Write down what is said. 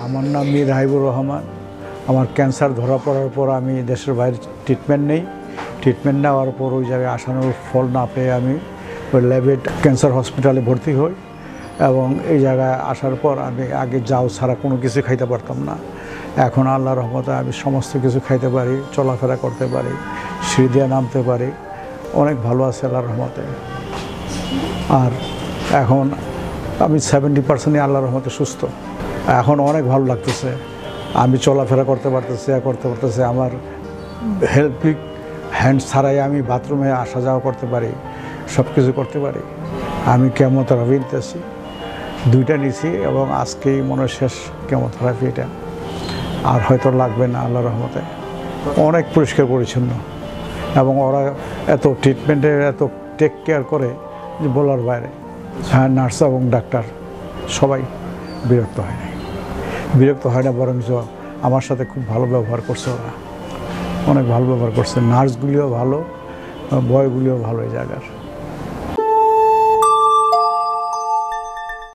আমার নাম মীর হাবিবুর রহমান। আমার ক্যান্সার ধরা পড়ার পর আমি দেশের বাইরে ট্রিটমেন্ট নেই। ট্রিটমেন্ট নেওয়ার পর ওই জায়গায় আসানোর ফল না পেয়ে আমি ওই ল্যাবেট ক্যান্সার হসপিটালে ভর্তি হই এবং এই জায়গায় আসার পর আমি আগে যাও ছাড়া কোনো কিছু খাইতে পারতাম না। এখন আল্লাহর রহমতে আমি সমস্ত কিছু খাইতে পারি, চলাফেরা করতে পারি, সিঁড়ি দিয়ে নামতে পারি, অনেক ভালো আছে আল্লাহর রহমতে। আর এখন আমি 70% আল্লাহর রহমতে সুস্থ। এখন অনেক ভালো লাগতেছে, আমি চলাফেরা করতে পারতেছি। আমার হেল্পিং হ্যান্ড ছাড়াই আমি বাথরুমে আসা যাওয়া করতে পারি, সব কিছু করতে পারি। আমি কেমোথেরাপি নিতেছি, 2টা নিছি এবং আজকেই মনে শেষ কেমোথেরাপি। এটা আর হয়তো লাগবে না আল্লাহর রহমতে। অনেক পরিষ্কার পরিচ্ছন্ন এবং ওরা এত ট্রিটমেন্টের এত টেক কেয়ার করে যে বলার বাইরে। হ্যাঁ, নার্স এবং ডাক্তার সবাই বিরক্ত হয় না, বরঞ্চ আমার সাথে খুব ভালো ব্যবহার করছে। ওরা অনেক ভালো ব্যবহার করছে, নার্সগুলিও ভালো, বয়গুলিও ভালো এই জায়গার।